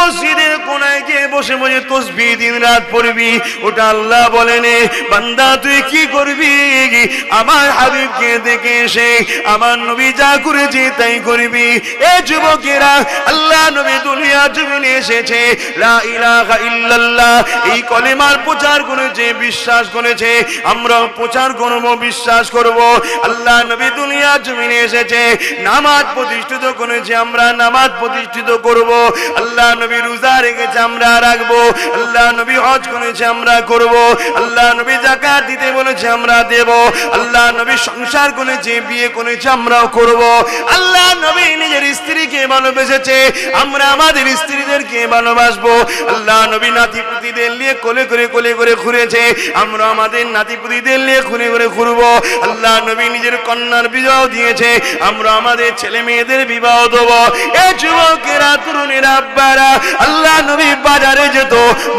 মসজিদের কোনায় গিয়ে বসে বসে তাসবিহ দিন রাত পড়বি, ওটা আল্লাহ বলেন বান্দা তুই কি করবি? আমার হাবিবকে দেখে এসে আমার নবী যা করেছে তাই করবি। এ যুবকেরা, আল্লাহ নবী দুনিয়া জমিনে এসেছে, লা ইলাহা ইল্লাল্লাহ এই কলেমার প্রচার করেছে, বিশ্বাস করেছে, আমরাও প্রচার করব, বিশ্বাস করব। আল্লাহ নবী দুনিয়া জমিনে এসেছে, নামাজ প্রতিষ্ঠিত করেছে, আমরা নামাজ প্রতিষ্ঠিত করব। আল্লাহ নবী রোজা রেখেছে, আমরা রাখবো। আল্লাহ নবী হজ করেছে, আমরা করব। আল্লাহ নবী যাকাত দিতে বলেছে, আমরা দেব। আল্লাহ নবী সংসার করেছে, বিয়ে করেছে, আমরাও করব। আল্লাহ নবী নিজের স্ত্রীকে ভালোবেসেছে, আমরা আমাদের স্ত্রীদেরকে ভালোবাসবো। আল্লাহ নবী নাতিপুতিদের নিয়ে কোলে করে ঘুরেছে, আমরা আমাদের নাতিপুতিদের নিয়ে ঘুরে ঘুরবো। আল্লাহ নবী নিজের কন্যার বিবাহ দিয়েছে, আমরা আমাদের ছেলে মেয়েদের বিবাহ দেব। এ যুবকেরা, তরুণেরা, আব্বারা, আল্লাহ নবী বাজারে যেত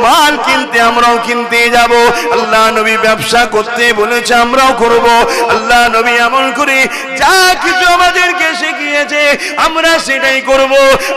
মাল কিনতে, আমরাও কিনতে যাব। আল্লাহ নবী ব্যবসা করতে বলেছে, আমরাও করব। আল্লাহ নবী এমন করে যা কিছু আমাদেরকে শিখিয়েছে আমরা সেটাই করব।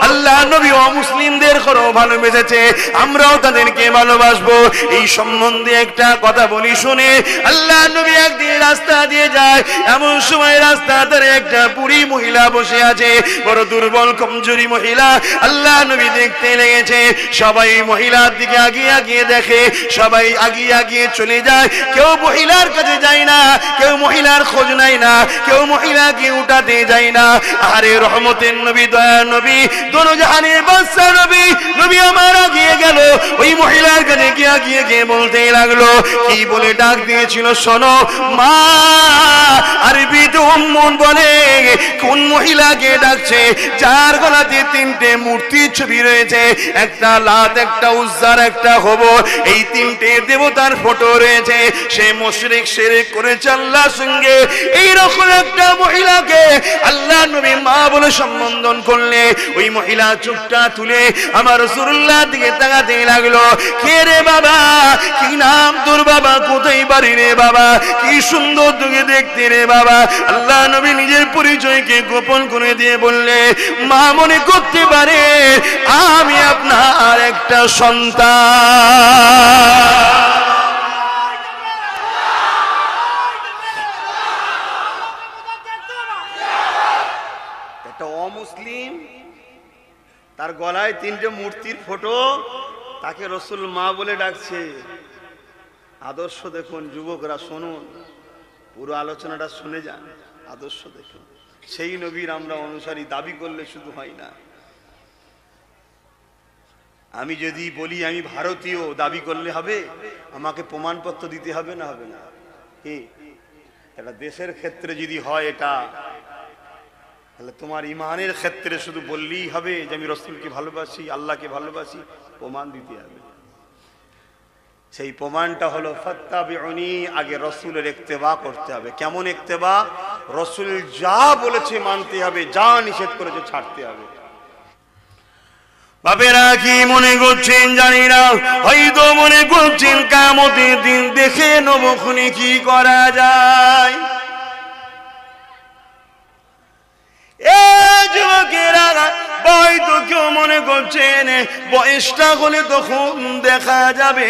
আল্লাহ নবী অমুসলিমদের ভালোবেসেছে, আমরাও তাদেরকে ভালোবাসবো। এই সম্বন্ধে একটা কথা বলি শুনে। আল্লাহ নবী একদিন রাস্তা দিয়ে যায়, এমন সময় রাস্তা ধারে একটা বুড়ি মহিলা বসে আছে, বড় দুর্বল কমজোরি মহিলা। আল্লাহ নবী দেখতে লেগেছে, সবাই মহিলার দিকে আগিয়ে দেখে, সবাই আগিয়ে চলে যায়, কেউ মহিলার কাছে যায় না, কেউ মহিলার খোঁজ নেয় না, কেউ মহিলাকে উঠাতে যায় না। আরে রহমতের নবী, দয়ার নবী, দোনো জাহানের বাদশা নবী, নবী আমার আগিয়ে গেল, ওই মহিলার কাছে গিয়ে বলতে লাগলো, কি বলে ডাক দিয়েছিল শোনো মা। আরবিতে উম্মুন বলে কোন মহিলাকে ডাকছে, যার গলাতে তিনটে মূর্তির ছবি রয়েছে, একটা লাত, একটা উজ্জার, একটা হবর, এই তিনটে দেবতার ফটো রয়েছে। সে মুশরিক, শিরক করেছে আল্লাহর সঙ্গে। এইরকম একটা মহিলাকে আল্লাহ নবী মা বলে সম্বোধন করলে, ওই মহিলা চোখটা তুলে আমার রাসূলুল্লাহর দিকে তাকাতে লাগলো। কে রে বাবা, কি নাম তোর বাবা, কোথায় বাড়ি রে বাবা, কি সুন্দর তোকে দেখতে রে বাবা। আল্লাহ নবী নিজের পরিচয়কে গোপন করে দিয়ে বললে, মা মনে করতে পারে আমি আপনার একটা সন্তান। একটা অমুসলিম, তার গলায় তিনটে মূর্তির ফটো, তাকে রসুল মা বলে ডাকছে। আদর্শ দেখুন যুবকরা, শুনুন, পুরো আলোচনাটা শুনে যান, আদর্শ দেখুন। সেই নবীর আমরা অনুসারী দাবি করলে শুধু হয় না। আমি যদি বলি আমি ভারতীয়, দাবি করলে হবে? আমাকে প্রমাণপত্র দিতে হবে না? হবে না? কি এটা দেশের ক্ষেত্রে যদি হয় এটা, তাহলে তোমার ইমানের ক্ষেত্রে শুধু বললেই হবে যে আমি রাসূলকে ভালোবাসি, আল্লাহকে ভালোবাসি? প্রমাণ দিতে হবে। সেই প্রমাণটা হলো ফাত্তাবিউনি, আগে রাসূলের ইত্তেবা করতে হবে। কেমন ইত্তেবা? রাসূল যা বলেছে মানতে হবে, যা নিষেধ করেছে ছাড়তে হবে। বাপেরা কি মনে করছেন জানি না, হয়তো মনে করছেন কিয়ামতের দিন দেখে নেব খুনি কি করা যায়। এ যুবকেরা, হয়তো কেউ মনে করছেন বয়সটা হলে তখন দেখা যাবে।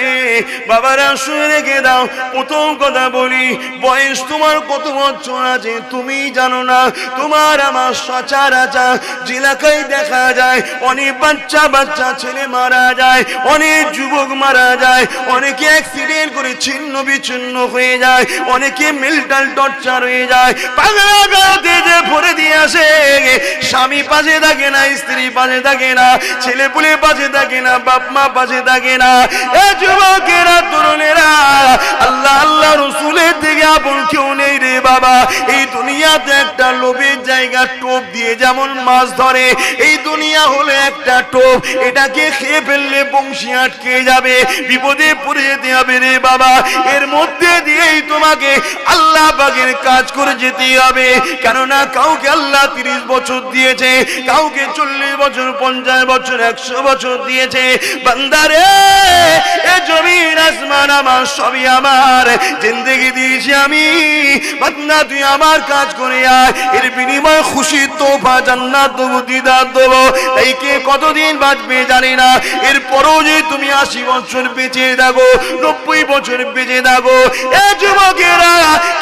বাবারা শুনে রেখে দাও, প্রথম কথা বলি, বয়স তোমার কত বছর আছে তুমি জানো না। তোমার আমার সচরাচর এলাকায় দেখা যায় অনেক বাচ্চা ছেলে মারা যায়, অনেক যুবক মারা যায়, অনেকে অ্যাক্সিডেন্ট করে ছিন্ন বিচ্ছিন্ন হয়ে যায়, অনেকে মেন্টাল টর্চার হয়ে যায়। পাগলাগাতে যে ভরে দিয়ে আসে, স্বামী পাশে থাকে না, স্ত্রী পাশে থাকে না, ছেলে পুলে পাশে থাকে না, বাপ মা পাশে থাকে না। এ যুবকেরা, তরুণেরা, আল্লাহ আল্লাহ রাসূলের থেকে আপন কেউ নেই রে বাবা। এই দুনিয়াতে একটা লোভের জায়গা, টোপ দিয়ে যেমন মাছ ধরে, এই দুনিয়া হলো একটা টোপ, এটাকে খেয়ে ফেললে বংশী আটকে যাবে, বিপদে পড়ে যেতে হবে রে বাবা। এর মধ্যে দিয়েই তোমাকে আল্লাহ পাকের কাজ করে যেতে হবে, কেননা কাউকে আল্লাহ 30 বছর দিয়ে দিয়েছে, কাউকে 40 বছর, 50 বছর, 100 বছর দিয়েছে। বান্দারে এ জমিন আসমান আমার, সবই আমার, জিন্দেগি দিয়েছি আমি। বান্দা তুই আমার কাজ করে আয়, এর বিনিময়ে খুশি তোফা জান্নাত দেবো, দিদার দেবো। তাই কে কতদিন বাঁচবে জানি না, এরপরও যে তুমি 80 বছর বেঁচে থাকো, 90 বছর বেঁচে থাকো, এ যুবকেরা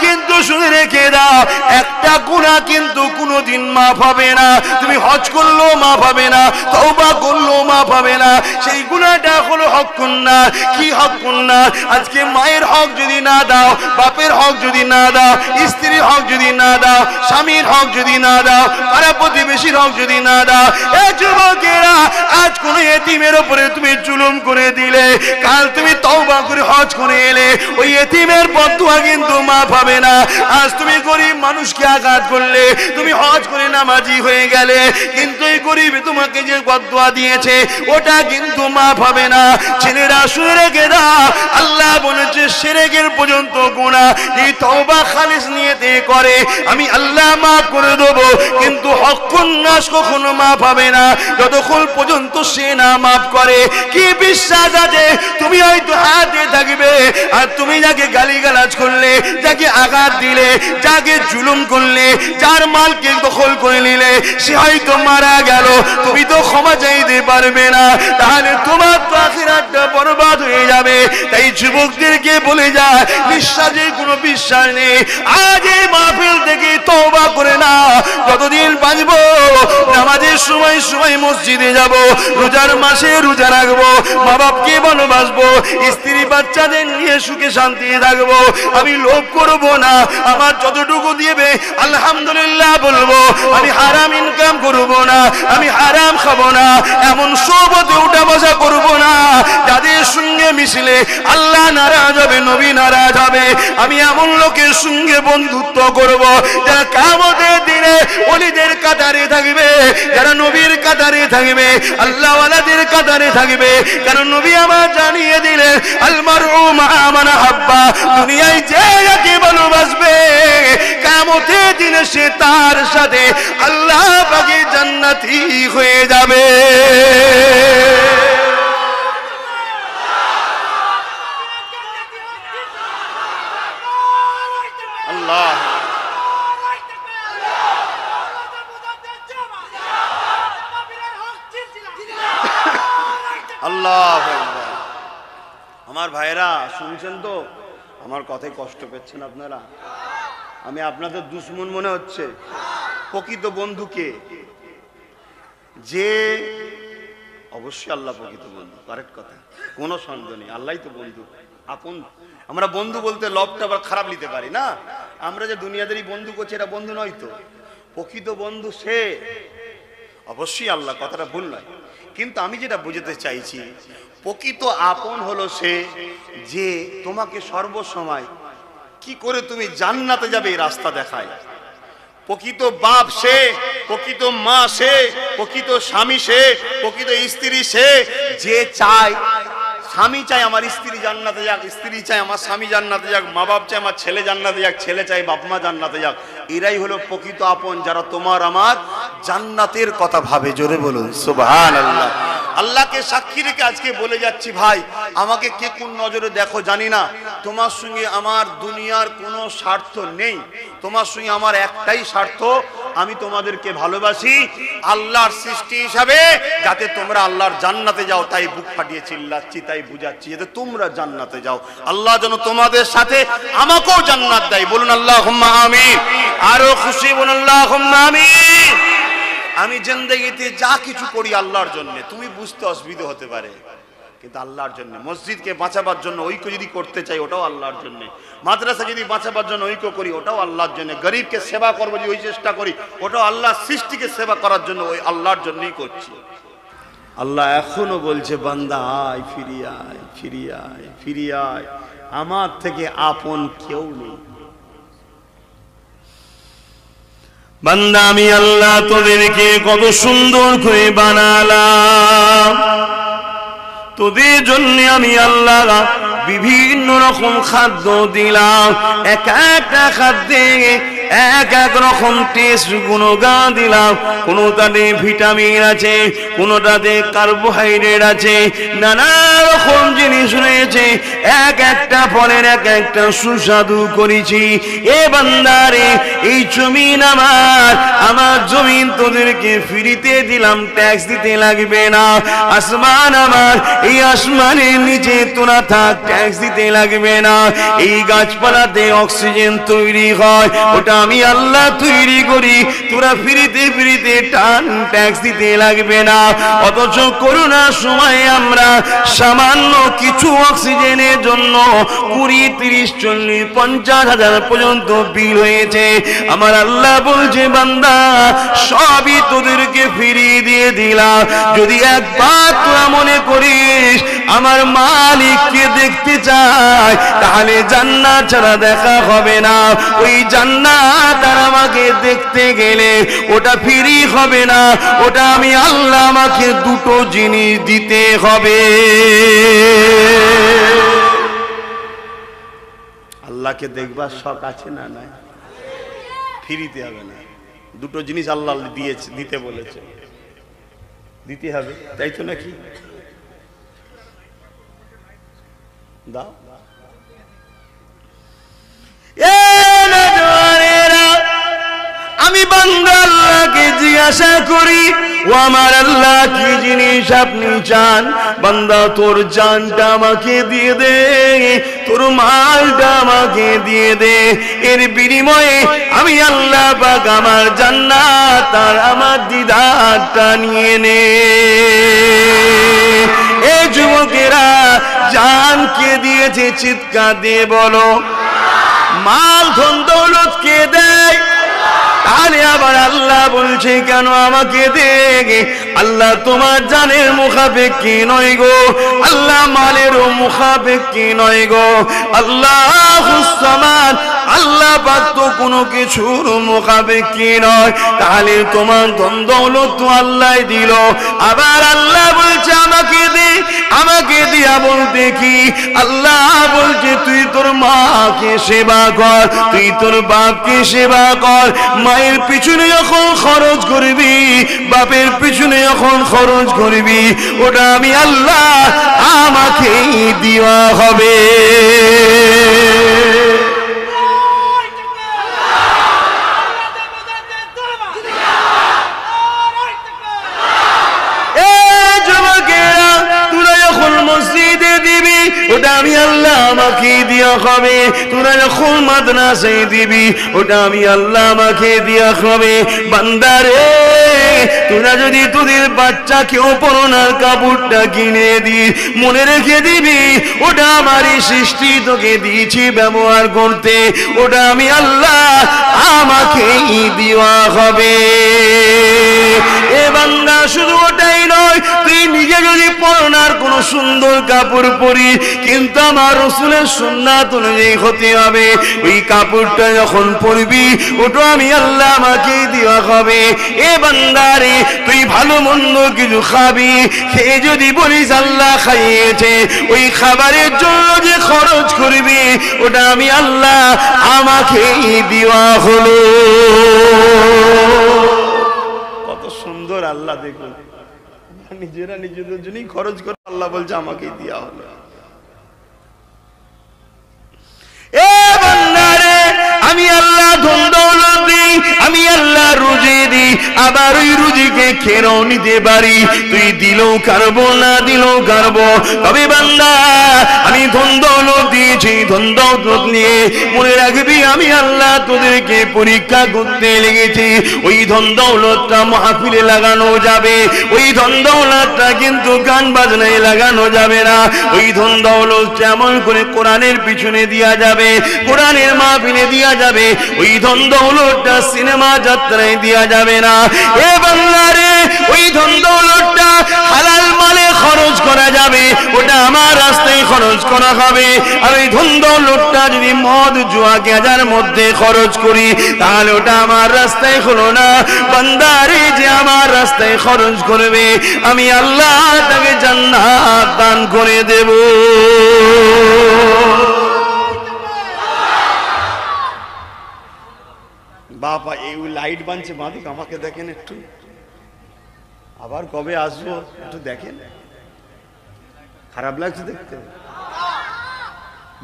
কিন্তু শুনে রেখে দাও, একটা গুনাহ কিন্তু কোনোদিন মাফ হবে না। তুমি হজ করলেও মাফ হবে না, তওবা করলেও মাফ হবে না। সেই গুনাহটা হলো হকুন না। কি হকুন না? আজকে মায়ের হক যদি না দাও, বাপের হক যদি না দাও, স্ত্রীর হক যদি না দাও, স্বামীর হক যদি না দাও, পাড়া প্রতিবেশীর হক যদি না দাও, এ যুবকেরা আজ কোন এতিমের উপরে তুমি জুলুম করে দিলে, কাল তুমি তওবা করে হজ করে এলে, ওই এতিমের বদদুয়া কিন্তু মাফ হবে না। আজ তুমি গরিব মানুষকে আঘাত করলে, তুমি হজ করে নামাজি হয়ে গেলে, কিন্তু এই গরিব তোমাকে যে বদদুয়া দিয়েছে ওটা কিন্তু মাফ হবে না। ছেলেরা শুনে রেখে দাও, আল্লাহ বলেছে শিরকের পর্যন্ত গুনাহ এই তওবা খালিস নিয়তে করে আমি আল্লাহ মাফ করে দেব, কিন্তু হকুন নাস কখনো মাফ হবে না যতক্ষণ পর্যন্ত সে না মাফ করে। কি বিশ্বাস আছে? তুমি হয়তো হাতে থাকবে, আর তুমি যাকে গালিগালাজ করলে, যাকে আঘাত দিলে, যাকে জুলুম করলে, যার মালকে দখল করে নিলে, সে হয়তো মারা গেল, তুমি তো ক্ষমা চাইতে পারবে না, তাহলে তোমার তো আখিরাতটা বরবাদ হয়ে যাবে। তাই যুবকদেরকে বলে যায়, নিঃশ্বাসে কোনো বিশ্বাস নেই, আজ এই মাহফিল থেকে তওবা করে না। যতদিন বাঁচবো নামাজের সময় সময় মসজিদে যাব, রোজার মাসে রোজা রাখবো, মা বাপকে ভালোবাসবো, স্ত্রী বাচ্চাদের নিয়ে সুখে শান্তি থাকবো। আমি লোভ করব না, আমার যতটুকু দিবে আলহামদুলিল্লাহ বলবো। আমি হারাম ইনকাম করব না, আমি হারাম খাবো না, এমন সোহবতে উঠা বসা করব না যাদের সঙ্গে মিশলে আল্লাহ নারাজ হবে, নবী নারাজ হবে। আমি এমন লোকের সঙ্গে বন্ধুত্ব করব যারা কিয়ামতের দিনে ওলিদের কাতারে থাকবে, যারা নবীর কাতারে থাকবে, আল্লাহওয়ালাদের কাতারে থাকবে। কারণ নবী আমার জানিয়ে দিলেন, আল মারউ মা মান হাব্বা, দুনিয়ায় যে যাকে ভালোবাসবে কিয়ামতের দিনে সে তার সাথে আল্লাহ পাকের জান্নাতি হয়ে যাবে। আল্লাহ আল্লাহ। আমার ভাইরা শুনছেন তো? আমার কথায় কষ্ট পেয়েছেন আপনারা? আমি আপনাদের দুশ্মন মনে হচ্ছে? প্রকৃত বন্ধুকে যে অবশ্যই আল্লাহ প্রকৃত বন্ধু, কারেক্ট কথা, কোনো সন্দেহ নেই, আল্লাহই তো বন্ধু আপন। আমরা বন্ধু বলতে লবটা আবার খারাপ নিতে পারি না, আমরা যে দুনিয়াদেরই বন্ধু করছি এটা বন্ধু নয় তো। প্রকৃত বন্ধু সে অবশ্যই আল্লাহ, কথাটা ভুল নয়। কিন্তু আমি যেটা বুঝাতে চাইছি, প্রকৃত আপন হলো সে যে তোমাকে সর্বসময় কি করে তুমি জান্নাতে যাবে এই রাস্তা দেখায়। প্রকৃত বাপ সে, প্রকৃত মা সে, প্রকৃত স্বামী সে, প্রকৃত স্ত্রী সে যে চায়, স্বামী চায় আমার স্ত্রী জান্নাতে যাক, স্ত্রী চায় আমার স্বামী জান্নাতে যাক, মা বাপ চায় আমার ছেলে জান্নাতে যাক, ছেলে চায় বাপ মা জান্নাতে যাক। এরাই হলো প্রকৃত আপন, যারা তোমার আমার জান্নাতের কথা ভাবে। জোরে বলুন সুবহানাল্লাহ। আল্লাহকে সাক্ষী রেখে আজকে বলে যাচ্ছি, ভাই আমাকে কে কোন নজরে দেখো জানি না, তোমার সঙ্গে আমার দুনিয়ার কোনো স্বার্থ নেই, তোমার সঙ্গে আমার একটাই স্বার্থ, আমি তোমাদেরকে ভালোবাসি আল্লাহর সৃষ্টি হিসাবে, যাতে তোমরা আল্লাহর জান্নাতে যাও। তাই বুক ফাটিয়ে চিল্লাচ্ছি, তাই বুঝাচ্ছি যাতে তোমরা জান্নাতে যাও। আল্লাহ যেন তোমাদের সাথে আমাকেও জান্নাত দেয়। বলুন আল্লাহুম্মা আমিন। আরো খুশি বলুন আল্লাহুম্মা আমিন। আমি জিন্দেগিতে যা কিছু করি আল্লাহর জন্য, তুমি বুঝতে অসুবিধা হতে পারে, কিন্তু আল্লাহর জন্য। মসজিদকে বাঁচাবার জন্য ঐক্য যদি করতে চাই ওটাও আল্লাহর জন্য, মাদ্রাসা যদি বাঁচাবার জন্য ঐক্য করি ওটাও আল্লাহর জন্য, গরিবকে সেবা করবো যদি ওই চেষ্টা করি ওটাও আল্লাহর সৃষ্টিকে সেবা করার জন্য ওই আল্লাহর জন্যই করছি। আল্লাহ এখনো বলছে, বান্দা আয়, ফিরিয়ে আয়, ফিরিয়ে আয়, ফিরিয়ে আয়, আমার থেকে আপন কেউ নেই। বান্দা আমি আল্লাহ তোদেরকে কত সুন্দর করে বানালাম, তোদের জন্য আমি আল্লাহ বিভিন্ন রকম খাদ্য দিলাম, এক একটা খাদ্যে এক এক রকম টেস্ট গুণগান দিলাম। কোনোটাতে ভিটামিন আছে, কোনোটাতে কার্বোহাইড্রেট আছে, নানা রকম জিনিস রয়েছে। এক একটা ফলের এক একটা সুস্বাদু করেছি। এ বান্দারে, এই জমিন আমার জমিন তোদেরকে ফ্রিতে দিলাম, ট্যাক্স দিতে লাগবে না। আসমান আমার, এই আসমানের নিচে তোরা থাক, ট্যাক্স দিতে লাগবে না। এই গাছপালাতে অক্সিজেন তৈরি হয়, ওটা আমি আল্লাহ তৈরি করি, তোরা ফ্রিতে ফ্রিতে টান, ট্যাক্স দিতে লাগবে না। অথচ করোনার সময় আমরা সামান্য কিছু অক্সিজেনের জন্য 20, 30, 40, 50 হাজার পর্যন্ত বিল হয়েছে। আমার আল্লাহ বলছে, বান্দা সবই তোদেরকে ফিরিয়ে দিয়ে দিলাম। যদি একবার তোরা মনে করিস আমার মালিককে দেখতে চাই, তাহলে জান্নাত ছাড়া দেখা হবে না। ওই জান্নাত আর আমাকে দেখতে গেলে ওটা ফ্রি হবে না, ওটা আমি আল্লাহ আমাকে দুটো জিনিস দিতে হবে। আল্লাহকে দেখবার শখ আছে না? নাই, ফ্রিতে হবে না। দুটো জিনিস আল্লাহ দিয়েছে, দিতে বলেছে, দিতে হবে, তাই তো নাকি? দাও। আমি বান্দা আল্লাহকে জিজ্ঞাসা করি, ও আমার আল্লাহ, কি জিনিস আপনি চান? বান্দা, তোর জানটা আমাকে দিয়ে দে, তোর মালটা আমাকে দিয়ে দে, এর বিনিময়ে আমি আল্লাহ পাক আমার জান্নাত আর আমার দিদারটা নিয়ে নে। এই যুবকেরা, জান কে দিয়েছে? চিৎকার দিয়ে বলো। মাল ধন দৌলত কে দেয়? তাহলে আবার আল্লাহ বলছে কেন আমাকে দে? আল্লাহ তোমার জানের মুখাপেক্ষী নয় গো, আল্লাহ মালেরও মুখাপেক্ষী নয় গো। আল্লাহুস সামাদ, আল্লাহ পাক তো কোনো কিছুর মুখাপেক্ষী নয়। তাহলে তোমার ধন দৌলত তো আল্লাহ দিল, আবার আল্লাহ বলছে আমাকে দে। আমাকে দিয়া বলতে কি? আল্লাহ বলছে তুই তোর মাকে সেবা কর, তুই তোর বাপকে সেবা কর। মায়ের পিছনে যখন খরচ করবি, বাপের পিছনে যখন খরচ করবি, ওটা আমি আল্লাহ আমাকেই দেওয়া হবে। ওটা আমি আল্লাহ আমাকে দিয়া হবে। তোরা যখন মাদ্রাসায় দিবি, ওটা আমি আল্লাহ আমাকে দিয়া হবে। বান্দারে, তোরা যদি তোদের বাচ্চাকেও পরনার কাপড়টা কিনে দিস, মনে রেখে দিবি ওটা আমারই সৃষ্টি, তোকে দিয়েছি ব্যবহার করতে, ওটা আমি আল্লাহ আমাকেই দেওয়া হবে। এ বান্দা, শুধু ওটাই নয়, তুই নিজে যদি পরনার কোন সুন্দর কাপড় পরিস, কিন্তু আমার রাসূলের সুন্নাত অনুযায়ী হতে হবে। ওই কাপড়টা যখন পরবি, ওটা আমি আল্লাহ আমাকে দেওয়া হবে। এ বান্দারে, তুই ভালো মন্দ কিছু খাবি, খেয়ে যদি বলিস আল্লাহ খাইয়েছে, ওই খাবারের জন্য যে খরচ করবি, ওটা আমি আল্লাহ আমাকেই দেওয়া হলো। কত সুন্দর আল্লাহ, দেখুন, নিজেরা নিজেদের জন্যই খরচ করে, আল্লাহ বলছে আমাকেই দেওয়া হলো। এ বান্দারে, আমি আল্লাহ ধন দৌলত দিই, আমি আল্লাহ রুজি দিই, আবার ওই রুজিকে খেয়েও নিতে পারি। তুই দিলেও কারবো, না দিলেও কারবো, তবে বান্দা আমি ধন দৌলত দিয়েছি, ধন দৌলত নিয়ে মনে রাখবি আমি আল্লাহ তোদেরকে পরীক্ষা করতে লেগেছি। ওই ধন দৌলতটা মাহফিলে লাগানো যাবে, ওই ধন দৌলতটা কিন্তু গান বাজনায় লাগানো যাবে না। ওই ধন দৌলত যেমন করে কোরআনের পিছনে দেয়া যাবে, কোরআনের মাহফিলে দেয়া যাবে। ওই ধন দৌলতটা সিনেমা যাত্রায় দেয়া যাবে না। এ বাংলারে, ওই ধন দৌলতটা হালাল মালে খরচ করা যাবে, ওটা আমার রাস্তায় খরচ করা হবে। আর ওই ধন দৌলতটা যদি মদ জুয়া গাঁজার মধ্যে খরচ করি, তাহলে ওটা আমার রাস্তায় হলো না। বান্দারে, যে আমার রাস্তায় খরচ করবে, আমি আল্লাহ তাকে জান্নাত দান করে দেব। বাবা এই লাইট বানছে বাঁধিক, আমাকে দেখেন একটু, আবার কবে আসবো একটু দেখেন। খারাপ লাগছে দেখতে?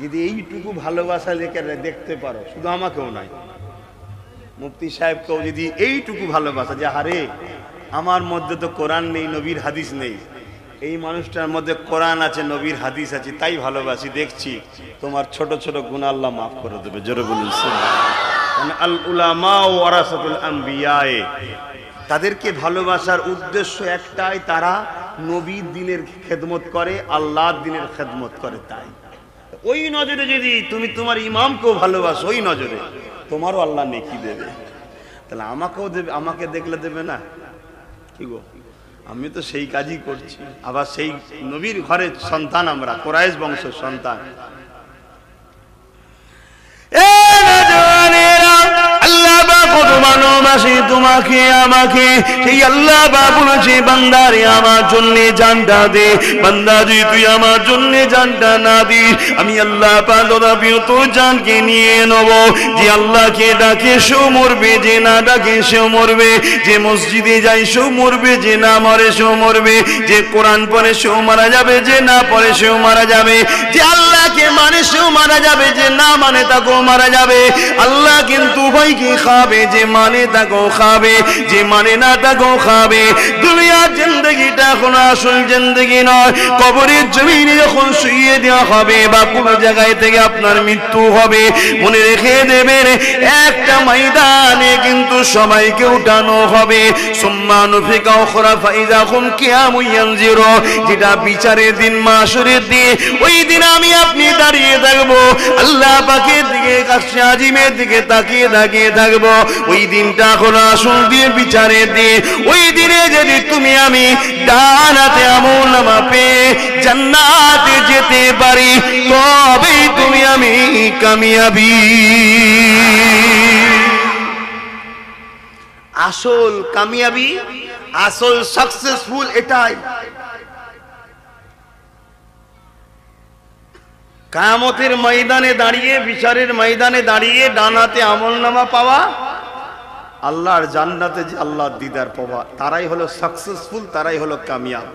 যদি এইটুকু ভালোবাসা দেখতে পারো, শুধু আমাকেও নয়, মুফতি সাহেবকেও যদি এইটুকু ভালোবাসা, যে হারে আমার মধ্যে তো কোরআন নেই, নবীর হাদিস নেই, এই মানুষটার মধ্যে কোরআন আছে, নবীর হাদিস আছে, তাই ভালোবাসি, দেখছি তোমার ছোট ছোট গুনাহ আল্লাহ মাফ করে দেবে। জোরে বলুন সুবহানাল্লাহ। আল উলামা ওয়ারাসাতুল আম্বিয়া, তাদেরকে ভালোবাসার উদ্দেশ্য একটাই, তারা নবীর দ্বীনের খেদমত করে, আল্লাহর দ্বীনের খেদমত করে। তাই ওই নজরে যদি তুমি তোমার ইমামকেও ভালোবাসো, ওই নজরে তোমারও আল্লাহ নেকি দেবে। তাহলে আমাকেও দেবে, আমাকে দেখলে দেবে না? কি গো, আমি তো সেই কাজই করছি। আবার সেই নবীর ঘরের সন্তান, আমরা কুরাইশ বংশের সন্তান। আল্লাহ কত ভালোবাসে তোমাকে আমাকে, সেই আল্লাহ বলেছে বান্দারে আমার জন্য জানটা দে। বান্দা যদি তুই আমার জন্য জানটা না দিস, আমি আল্লাহ তথাপিও তোর জানকে নিয়ে নেব। যে আল্লাহকে ডাকে সেও মরবে, যে না ডাকে সেও মরবে। যে মসজিদে যায় সেও মরবে, যে না মরে সেও মরবে। যে কোরআন পড়ে সেও মারা যাবে, যে না পড়ে সেও মারা যাবে। যে আল্লাহকে মানে সেও মারা যাবে, যে না মানে তাকেও মারা যাবে। আল্লাহ কিন্তু উভয়কে খাবে, যে মানে তাকেও খাবে, যে মানে না তাকেও খাবে। দুনিয়ার জিন্দেগিটা এখন আসল জিন্দেগি নয়। কবরের জমিনে যখন শুইয়ে দেওয়া হবে বা কোন জায়গায় থেকে আপনার মৃত্যু হবে, মনে রেখে দেবেন একটা ময়দানে কিন্তু সবাইকে উঠানো হবে। সুম্মা নুফিকা উখরা ফাইযা হুম কিয়ামুন ইয়ানজিরু, যেটা বিচারের দিন, মাশরের দিন। ওই দিন আমি আপনি দাঁড়িয়ে থাকবো, আল্লাহ পাকের দিকে, কাছে আজিমের দিকে তাকিয়ে তাকিয়ে থাকবো। ওই দিনটা হলো আসল দিন, বিচারের দিন। ওই দিনে যদি তুমি আমি ডান হাতে আমলনামা পেয়ে জান্নাতে যেতে পারি, তবেই তুমি আমি কামিয়াবি। আসল কামিয়াবি, আসল সাকসেসফুল এটাই। কিয়ামতের ময়দানে দাঁড়িয়ে, বিচারের ময়দানে দাঁড়িয়ে ডান হাতে আমলনামা পাওয়া, আল্লাহর জান্নাতে যে আল্লাহর দিদার পাওয়া, তারাই হলো সাকসেসফুল, তারাই হলো কামিয়াব।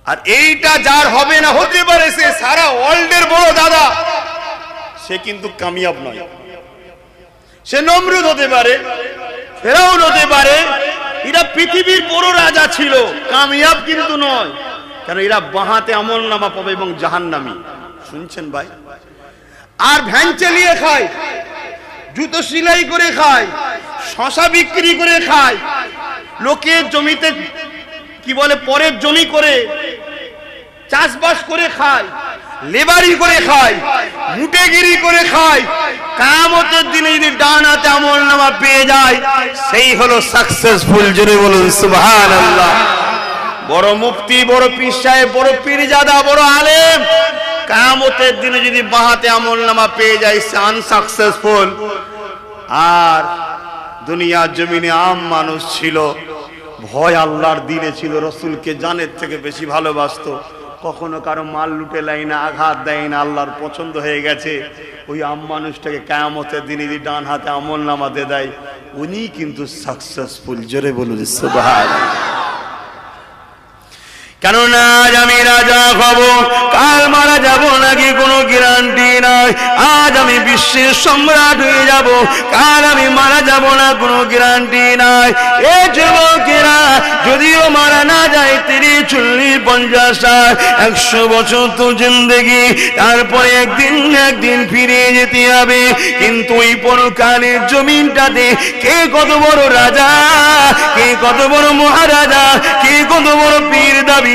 আর এইটা যার হবে না, হতে পারে সে সারা ওয়ার্ল্ডের বড় দাদা, সে কিন্তু কামিয়াব নয়। সে নমরুদ হতে পারে, ফেরাউন হতে পারে, এরা পৃথিবীর বড় রাজা ছিল, কামিয়াব কিন্তু নয়। কারণ এরা বাহাতে আমলনামা পাবে এবং জাহান্নামী। শুনছেন ভাই? আর ভ্যান চালিয়ে খায়, জুতো সেলাই করে খায়, শশা বিক্রি করে খায়, লোকের জমিতে কি বলে পরের জমি করে চাষবাস করে খায়, লেবারি করে খায়, মুটেগিরি করে খায়। কিয়ামতের দিনে যদি ডান হাতে আমলনামা পেয়ে যায়, সেই হলো সাকসেসফুল। জোরে বলুন সুবহানাল্লাহ। বড় মুফতি, বড় পীর সাহেব, বড় পীরজাদা, বড় আলেম, কিয়ামতের দিনে যদি বাহাতে আমলনামা পেয়ে যায়, সে আনসাকসেসফুল। আর দুনিয়ার জমিনে আম মানুষ ছিল, ভয় আল্লাহর দিনে ছিল, রসুলকে জানের থেকে বেশি ভালোবাসতো, কখনো কারো মাল লুটে লাই না, আঘাত দেয় না, আল্লাহর পছন্দ হয়ে গেছে। ওই আম মানুষটাকে কিয়ামতের দিনে যদি ডান হাতে আমলনামা দিয়ে দেয়, উনি কিন্তু সাকসেসফুল। জোরে বলুন সুবহানাল্লাহ। কেননা আজ আমি রাজা হব, কাল মারা যাব নাকি কোনো গ্যারান্টি নাই। আজ আমি বিশ্বের সম্রাট হয়ে যাব, কাল আমি মারা যাব না, কোনো গ্যারান্টি নাই। এই যুবকেরা যদিও মারা না যায় 30, 40, 50, 60, 100 বছর তো জিন্দেগি, তারপরে একদিন ফিরে যেতে হবে। কিন্তু ওই পরকালের জমিনটাতে কে কত বড় রাজা, কে কত বড় মহারাজা, কে কত বড় পীর দাবিদার,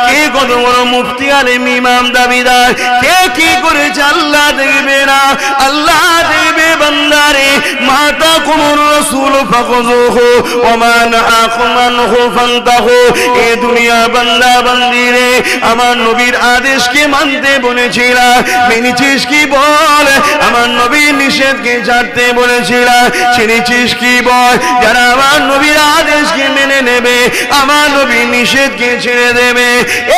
কে কত বড় মুফতি আলেম ইমাম দাবিদার, কে কি করেছে আল্লাহ দেখবে না। আল্লাহ দেখবে বান্দারে, মাতা কুমুর রাসূল ফাখুযুহু ওয়া মা নাহাকুম আনহু ফান্তাহু। এই দুনিয়া বান্দা বান্দিরে, আমার নবীর আদেশকে মানতে বলেছিলা, মেনেছিস কি বল? আমার নবীর নিষেধকে ছাড়তে বলেছিলা, ছেড়েছিস কি বল? যারা আমার নবীর আদেশকে মেনে নেবে, আমার নবীর নিষেধকে ছেড়ে দেবে।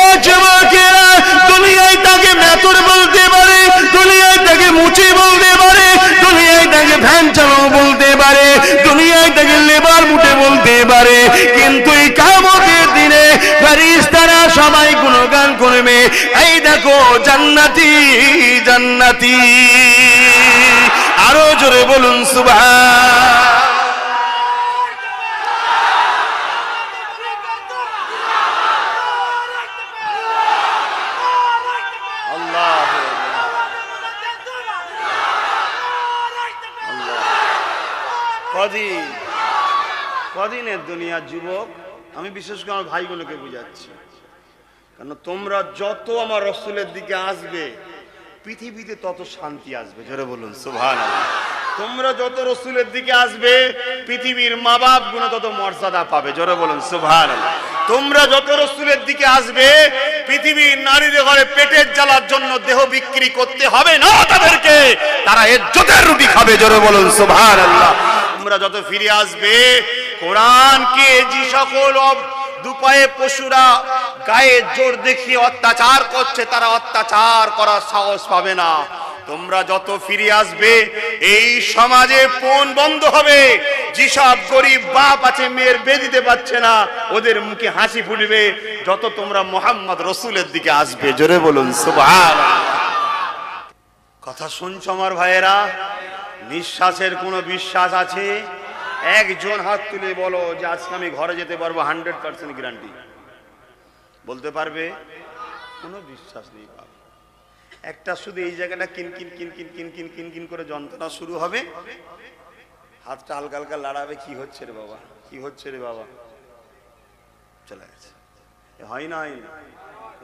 এ যুবকেরা, দুনিয়ায় তাকে মেতর বলতে পারে, দুনিয়ায় তাকে মুচি বলতে পারে, দুনিয়ায় দুনিয়ায় তাকে ফ্যান চালাও বলতে পারে, দুনিয়ায় তাকে লেবার মুটে বলতে পারে, কিন্তু এই কিয়ামতের দিনে ফেরেশতারা সবাই গুণগান করবে, এই দেখো জান্নাতি জান্নাতি। আরো জোরে বলুন সুবহান। কদিনের দুনিয়ার যুবক, আমি বিশেষ করে আমার ভাইগুলোকে বুঝাচ্ছি, কারণ তোমরা যত আমার রাসূলের দিকে আসবে পৃথিবীতে তত শান্তি আসবে। জোরে বলুন সুবহানাল্লাহ। তোমরা যত রাসূলের দিকে আসবে পৃথিবীর মা বাপ গুলো তত মর্যাদা পাবে। জোরে বলুন সুবহানাল্লাহ। তোমরা যত রাসূলের দিকে আসবে পৃথিবীর নারীদের ঘরে পেটের জ্বালার জন্য দেহ বিক্রি করতে হবে না তাদেরকে, তারা ইজ্জতের রুটি খাবে। জোরে বলুন সুবহানাল্লাহ। তোমরা যত ফিরে আসবে কোরআনকে যে সকল দুপায়ে পশুরা গায়ে জোর দেখিয়ে অত্যাচার করছে তারা অত্যাচার করার সাহস পাবে না। তোমরা যত ফিরে আসবে এই সমাজে পণ বন্ধ হবে। যেসব গরিব বাপ আছে মেয়ের বিয়ে দিতে পারছে না ওদের মুখে হাসি ফুটবে যত তোমরা মুহাম্মদ রাসূলের দিকে আসবে। জোরে বলুন সুবহানাল্লাহ। কথা শুনছো আমার ভাইয়েরা? নিঃশ্বাসের কোনো বিশ্বাস আছে? একজন হাত তুলে বলো যে আজকে আমি ঘরে যেতে পারবো 100% গ্যারান্টি। বলতে পারবে? কোনো বিশ্বাস নেই বাবা। একটা শুধু এই জায়গাটা কিন কিন কিন কিন কিন কিন কিন কিন করে যন্ত্রণা শুরু হবে, হাতটা হালকা হালকা লাড়াবে, কি হচ্ছে রে বাবা, কি হচ্ছে রে বাবা, চলে গেছে। হয় না,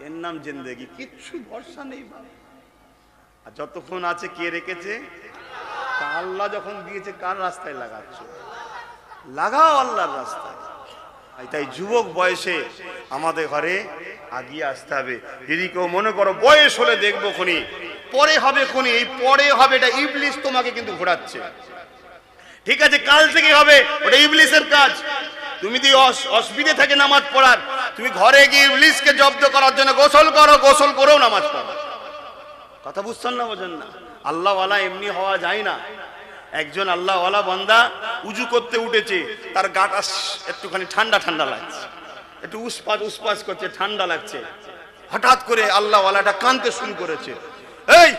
এর নাম জিন্দেগি, কিচ্ছু ভরসা নেই বাবা। আর যতক্ষণ আছে কে রেখেছে? আল্লাহ যখন দিয়েছে কার রাস্তায় লাগাচ্ছ? লাগাও আল্লাহর রাস্তায়। তাই যুবক বয়সে আমাদের ঘরে আগিয়ে আসতে হবে। যদি কেউ মনে করো বয়স হলে দেখবো খুনি, পরে হবে খুনি, এই পরে হবে এটা ইবলিস তোমাকে কিন্তু ঘোরাচ্ছে। ঠিক আছে, কাল থেকে হবে, ওটা ইবলিসের কাজ। তুমি যদি অসুবিধে থাকে নামাজ পড়ার, তুমি ঘরে গিয়ে ইবলিসকে জব্দ করার জন্য গোসল করো, গোসল করেও নামাজ পড়ো। কথা বুঝছেন না? বোঝেন না? আল্লাহ ওয়ালা এমনি হওয়া যায় না। একজন আল্লাহ ওয়ালা বান্দা উজু করতে উঠেছে, তার গাটা একটুখানি ঠান্ডা ঠান্ডা লাগছে, একটু উসপাস উসপাস করছে, ঠান্ডা লাগছে। হঠাৎ করে আল্লাহ ওয়ালাটা কাঁদতে শুরু করেছে। এই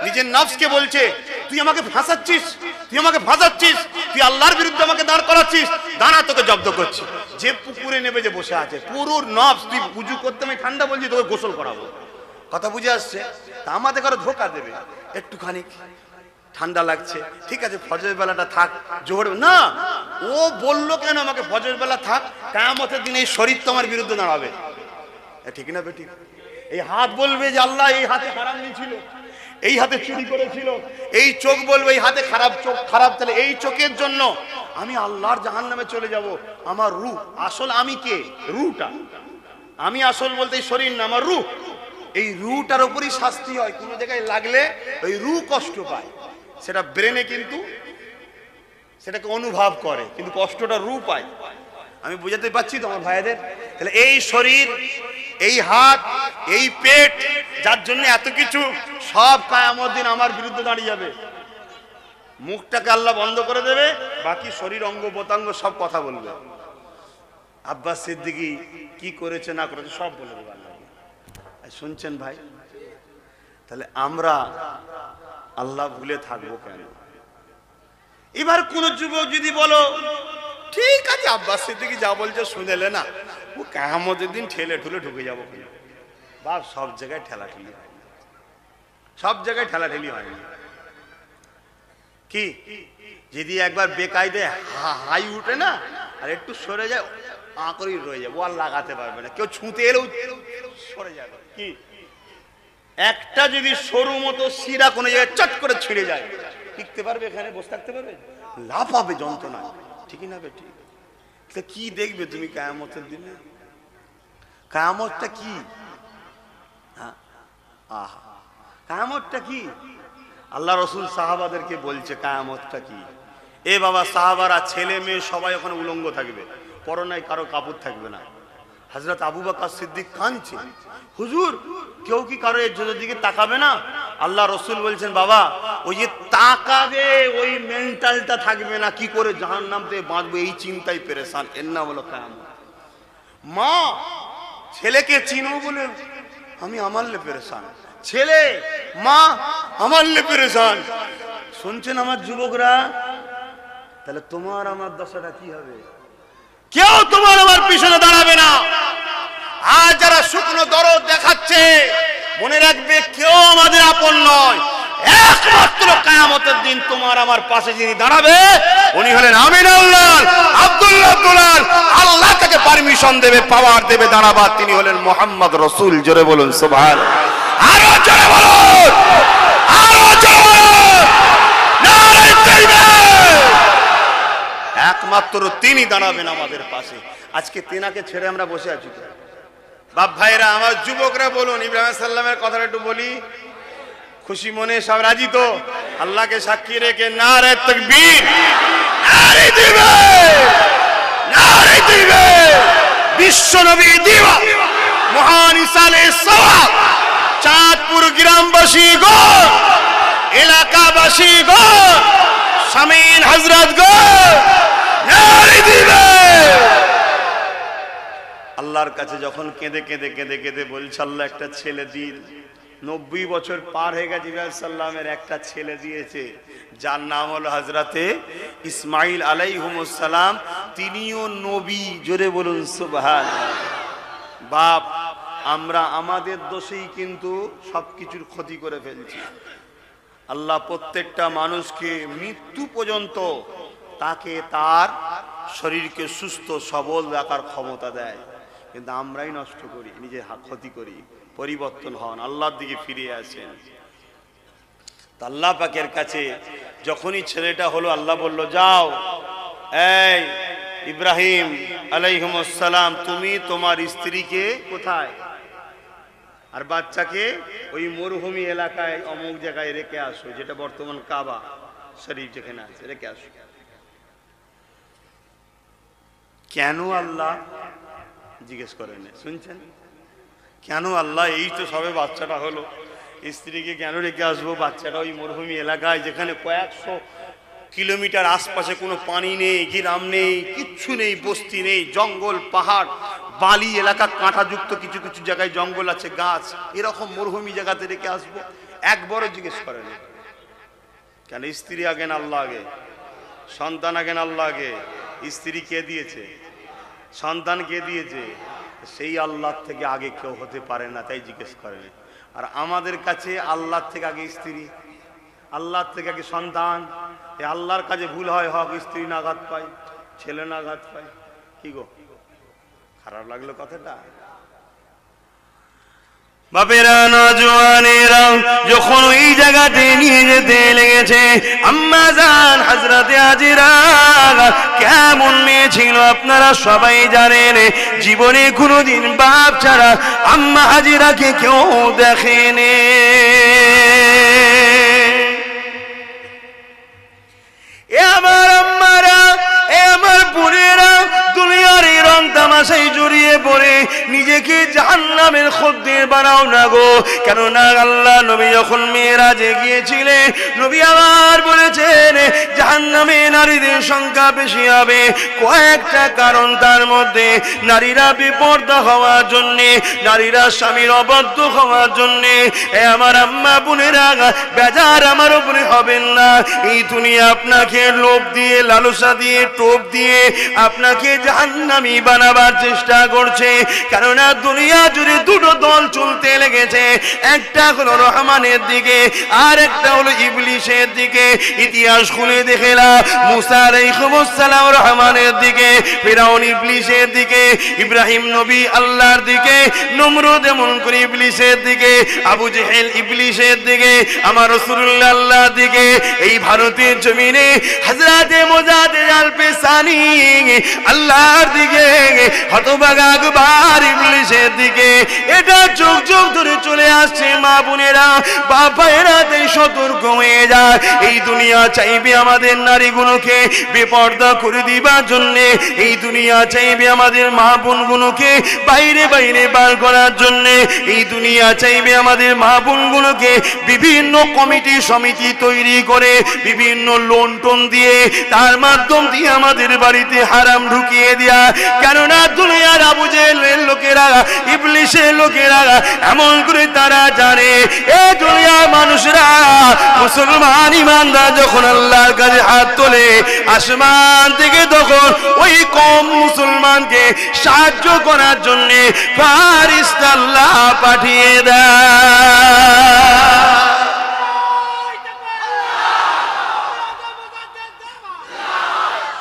নিজের নফসকে বলছে তুই আমাকে ফাঁসাচ্ছিস, তুই আমাকে ফাঁসাচ্ছিস, তুই আল্লাহর বিরুদ্ধে আমাকে দাঁড় করাচ্ছিস, দাঁড়া তোকে জব্দ করছি। যে পুকুরে নেবে যে বসে আছে, পুরো নফস তুই উজু করতে আমি ঠান্ডা বলছি, তোকে গোসল করাবো। কথা বুঝে আসছে? তা আমাদের কারো ধোকা দেবে, একটুখানি ঠান্ডা লাগছে, ঠিক আছে ফজরের বেলাটা থাক, জোহর না। ও বললো কেন আমাকে ফজরের বেলা থাক? কিয়ামতের দিন এই শরীর তোমার বিরুদ্ধে দাঁড়াবে, ঠিক না বেটি? এই হাত বলবে যে আল্লাহ এই হাতে হারাম নিয়েছিল, এই হাতে চুরি করেছিল। এই চোখ বলবে এই হাতে খারাপ চোখ, খারাপ তাহলে এই চোখের জন্য আমি আল্লাহর জাহান্নামে চলে যাব। আমার রূহ, আসল আমি কে? রূহটা। আমি আসল বলতে এই শরীর না, আমার রূহ। এই রূহটার উপরই শাস্তি হয়। কোনো জায়গায় লাগলে ওই রূহ কষ্ট পায়, সেটা ব্রেনে কিন্তু সেটাকে অনুভব করে, কিন্তু কষ্টটা রূহ পায়। আমি বুঝাতে পারছি তো আমার ভাইদের? তাহলে এই শরীর, এই হাত, এই পেট, যার জন্য এত কিছু, সব কিয়ামতের দিন আমার বিরুদ্ধে দাঁড়িয়ে যাবে। মুখটাকে আল্লাহ বন্ধ করে দেবে, বাকি শরীর অঙ্গ প্রত্যঙ্গ সব কথা বলবে। আব্বাস সিদ্দিকী কি করেছে না করেছে সব বলে দেবে আল্লাহ। শুনছেন ভাই? তাহলে আমরা আল্লাহ ভুলে থাকবো কেন? এবার কোন যুবক যদি বলো ঠিক আছে আব্বাস সিদ্দিকী যা বলছে শুনেলে না, ও কিয়ামতের দিন ঠেলে ঠুলে ঢুকে যাবো কেন? বাপ সব জায়গায় ঠেলাঠেলি হয়, সব জায়গায় ঠেলাঠেলি হয়নি। কি যদি একবার বেকায়দে হাই উঠে না আর একটু সরে যায়, আঁকড়ি রয়ে যাবে, ও আর লাগাতে পারবে না, কেউ ছুঁতে এলেও সরে যাবে। কি একটা যদি সরু মতো শিরা কোনো জায়গায় চট করে ছিঁড়ে যায়, টিকতে পারবে? এখানে বসে থাকতে পারবে? লাভ হবে যন্ত্রণা, ঠিকই না বেটি? কি দেখবে তুমি কিয়ামতের দিনে? কিয়ামতটা কি? আহা, কিয়ামতটা কি? আল্লাহ রাসূল সাহাবাদেরকে বলছে কিয়ামতটা কি। এ বাবা সাহাবারা, ছেলে মেয়ে সবাই ওখানে উলঙ্গ থাকবে, পরনায় কারো কাপড় থাকবে না। হযরত আবু বকর সিদ্দিক কাঁদছে, হুজুর কেউ কি কারো ইজ্জতের দিকে তাকাবে না? আল্লাহ রাসূল বলছেন, বাবা ওই যে তাকাবে ওই মেন্টালটা থাকবে না, কি করে জাহান্নাম থেকে বাঁচবো এই চিন্তায় পেরেশান। এর নাম হলো কিয়ামত। মা ছেলেকে চিনো বলে আমি আমারলে পেরেশান, ছেলে মা আমারলে পেরেশান। শুনছেন আমার যুবকরা? তাহলে তোমার আমার দশাটা কি হবে? কেউ তোমার আমার পিছনে দাঁড়াবে না। আর যারা শুকনো দরদ দেখাচ্ছে, মনে রাখবে কেউ আমাদের আপন নয়। একমাত্র কিয়ামতের দিন তোমার আমার পাশে যিনি দাঁড়াবে উনি হলেন আমিনুল্লাহ, আব্দুল্লাহ দুলাল। আল্লাহ তাকে পারমিশন দেবে, পাওয়ার দেবে দাঁড়াবার। তিনি হলেন মুহাম্মদ রাসূল। জোরে বলুন সুবহানাল্লাহ। আরো জোরে বলুন, আরো জোরে বলুন, নারে তাকবীর। একমাত্র তিনি দাঁড়াবেন আমাদের পাশে। আজকে তেনাকে ছেড়ে আমরা বসে আছি। বাপ ভাইরা, আমার যুবকরা বলুন, ইব্রাহিম সাল্লামের কথাটা একটু বলি। খুশি মনে সব রাজি তো? আল্লাহকে সাক্ষী রেখে নারে তাকবীর, নারে তাকবীর, নারে তাকবীর। বিশ্ব নবী দিবা মহান ইসালে সওয়াব, চাঁদপুর গ্রামবাসী গো, এলাকাবাসী গো, শামিল হযরত গো, নারে তাকবীর। আল্লাহর কাছে যখন কেঁদে কেঁদে কেঁদে কেঁদে বলছে, আল্লাহ একটা ছেলে দিন। 90 বছর পার হয়ে গেছে, ইব্রাহিম সাল্লামের একটা ছেলে দিয়েছে, যার নাম হলো হযরতে ইসমাইল আলাইহিস সালাম। তিনিও নবী। জোরে বলুন সুবহানাল্লাহ। বাপ, আমরা আমাদের দোষেই কিন্তু সবকিছুর ক্ষতি করে ফেলছি। আল্লাহ প্রত্যেকটা মানুষকে মৃত্যু পর্যন্ত তাকে তার শরীরকে সুস্থ সবল রাখার ক্ষমতা দেয়, কিন্তু আমরাই নষ্ট করি, নিজের ক্ষতি করি। পরিবর্তন হন, আল্লাহর দিকে ফিরে আসেন। আল্লাহ পাকের কাছে যখনই ছেলেটা হলো, আল্লাহ বলল, যাও এই ইব্রাহিম আলাইহিস সালাম, তুমি তোমার স্ত্রীকে কোথায় আর বাচ্চাকে ওই মরুভূমি এলাকায় অমুক জায়গায় রেখে আসো, যেটা বর্তমান কাবা শরীফ যেখানে আছে, রেখে আসো। কেন আল্লাহ জিজ্ঞেস করেন? শুনছেন কেন আল্লাহ? এই তো সবে বাচ্চাটা হলো, স্ত্রীকে কেন রেখে আসবো? বাচ্চাটা ওই মরুভূমি এলাকায়, যেখানে কয়েকশো কিলোমিটার আশপাশে কোনো পানি নেই, গ্রাম নেই, কিচ্ছু নেই, বস্তি নেই, জঙ্গল পাহাড় বালি এলাকা, কাঁটাযুক্ত কিছু কিছু জায়গায় জঙ্গল আছে, গাছ, এরকম মরুভূমি জায়গাতে রেখে আসবো? একবারও জিজ্ঞেস করেন কেন? স্ত্রী আগে না আল্লাহ আগে? সন্তান আগে না আল্লাহ আগে? স্ত্রী কে দিয়েছে? সন্তান কে দিয়েছে? সেই আল্লাহ থেকে আগে কেউ হতে পারে না, তাই জিজ্ঞেস করেন। আর আমাদের কাছে আল্লাহ থেকে আগে স্ত্রী, আল্লাহ থেকে আগে সন্তান। এই আল্লাহর কাজে ভুল হয়, হক স্ত্রী না আঘাত পায়, ছেলে না আঘাত পায়। কি গো, খারাপ লাগলো কথাটা? বাপেরা, নওজওয়ানেরা যখন ওই জায়গাতে নিয়ে যেতে লেগেছে, আম্মা জান হযরতে হাজেরা কেমন মেয়ে ছিল আপনারা সবাই জানেন। জীবনে কোনোদিন বাপ ছাড়া আম্মা হাজেরাকে কেউ দেখেনি। এ আমার আম্মারা, এ আমার বোনেরা, দুনিয়ার এই রং তামাশায় জড়িয়ে পড়ে নিজেকে জাহান্নামের খদ্দের বানাও না গো। কেননা আল্লাহ নবী যখন মেরাজে গিয়েছিলেন, নবী আবার বলেছেন জাহান্নামে নারীদের সংখ্যা বেশি হবে। কয়েকটা কারণ, তার মধ্যে নারীরা বেপর্দা হওয়ার জন্যে, নারীরা স্বামীর অবাধ্য হওয়ার জন্যে। এ আমার আম্মা বোনেরা, বেজার আমার উপরে হবেন না। এই দুনিয়া আপনাকে লোভ দিয়ে, লালসা দিয়ে, টোপ দিয়ে আপনাকে জাহান্নামী বানাবার চেষ্টা করছে। কেননা দুনিয়া জুড়ে দুটো দল চলতে লেগেছে, একটা হলো রহমানের দিকে, আর একটা হলো ইবলিশের দিকে। ইতিহাস খুলে দেখেলা, মুসা আলাইহিস সালাম রহমানের দিকে, ফিরআউন ইবলিশের দিকে, ইব্রাহিম নবী আল্লাহর দিকে, নমরুদ এমন করে ইবলিশের দিকে, আবু জেহেল ইবলিশের দিকে, আমার রাসূলুল্লাহ আল্লাহর দিকে। এই ভারতের জমিনে হযরতে মুজাদ্দিদ আল পেসানি আল্লাহর দিকে হতভাগা একবার ইবলিসের দিকে এটা চোখ চোখ ধরে চলে আসছে। মা বোনেরা বাবায়েরা তাই সতর্ক হয়ে যায়। এই দুনিয়া চাইবে আমাদের নারীগুলোকে বেপর্দা করে দিবার জন্যে, এই দুনিয়া চাইবে আমাদের মা বোনগুলোকে বাইরে বাইরে বার করার জন্যে, এই দুনিয়া চাইবে আমাদের মা বোনগুলোকে বিভিন্ন কমিটি সমিতি তৈরি করে বিভিন্ন লোন টোন দিয়ে তার মাধ্যম দিয়ে আমাদের বাড়িতে হারাম ঢুকিয়ে দেয়া। কেননা দুনিয়ার আবু জেহেলের লোকেরা, ইবলিসের লোকেরা এমন করে তারা জানে এই দুনিয়ার মানুষরা মুসলমান ইমানদার যখন আল্লাহর কাছে হাত তোলে আসমান থেকে তখন ওই কম মুসলমানকে সাহায্য করার জন্য ফারিস্তা আল্লাহ পাঠিয়ে দেয়।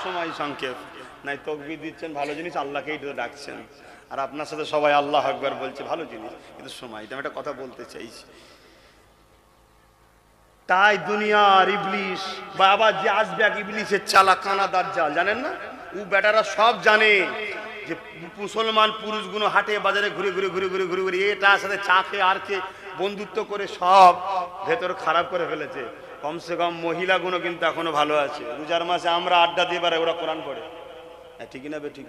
সময় সংক্ষেপ নাই, তাকবীর দিচ্ছেন ভালো জিনিস, আল্লাহকেই ডাকছেন, আর আপনার সাথে সবাই আল্লাহু আকবার বলছে ভালো জিনিস, কিন্তু সময় আমি একটা কথা বলতে চাইছি। তাই দুনিয়ার ইবলিস বা আবার যে আসবে এক ইবলিসের চালাকানা দাজ্জাল জানেন না, ও বেটারা সব জানে যে মুসলমান পুরুষগুলো হাটে বাজারে ঘুরে ঘুরে ঘুরে ঘুরে ঘুরে ঘুরে এটার সাথে চা খেয়ে আর কে বন্ধুত্ব করে সব ভেতর খারাপ করে ফেলেছে। কমসে কম মহিলাগুলো কিন্তু এখনো ভালো আছে। রোজার মাসে আমরা আড্ডা দিয়ে পারে, ওরা কোরআন পড়ে, ঠিক না বে ঠিক?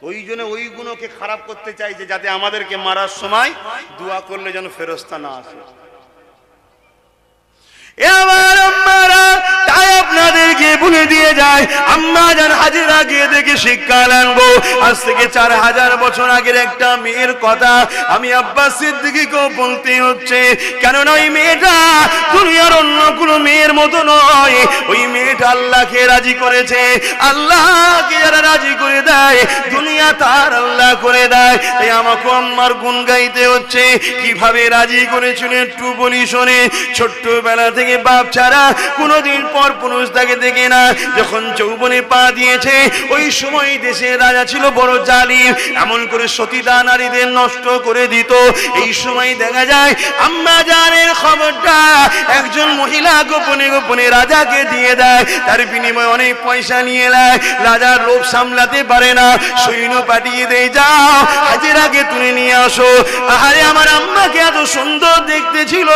ওই জন্য ওই গুণকে খারাপ করতে চাইছে যাতে আমাদেরকে মারার সময় দোয়া করলে যেন ফেরেশতা না আসে। এবার আম্মারা তাই আপনাদেরকে বলে দিয়ে যায়, আম্মা জান হাজিরা গিয়ে দেখে শিক্ষা আনবো। আজ থেকে 4000 বছর আগের একটা মেয়ের কথা আমি আব্বাস সিদ্দিকীকেও বলতে হচ্ছে, কেননা ওই মেয়েটা দুনিয়ার অন্য কোনো মেয়ের মতো নয়। ওই মেয়েটা আল্লাহকে রাজি করেছে, আল্লাহকে যারা রাজি করে দেয় দুনিয়া তার আল্লাহ করে দেয়। তাই আমাকে আম্মার গুণ গাইতে হচ্ছে। কিভাবে রাজি করেছিল একটু বলি শোনে। ছোট্টবেলা থেকে বাপ ছাড়া কোনদিন পর পুরুষ তাকে দেখে না। যখন যৌবনে পা দিয়েছে ওই সময় দেশের রাজা ছিল বড় জালিম, এমন করে সতীদা নারীদের নষ্ট করে দিত। এই সময় দেখা যায় আম্মা জানের খবরটা একজন মহিলা গোপনে গোপনে রাজাকে দিয়ে দেয়, তার বিনিময়ে অনেক পয়সা নিয়ে নেয়। রাজার লোভ সামলাতে পারে না, সৈন্য পাঠিয়ে দেয়, যাও হাজিরাকে তুলে নিয়ে আসো। আরে আমার আম্মাকে এত সুন্দর দেখতে ছিল,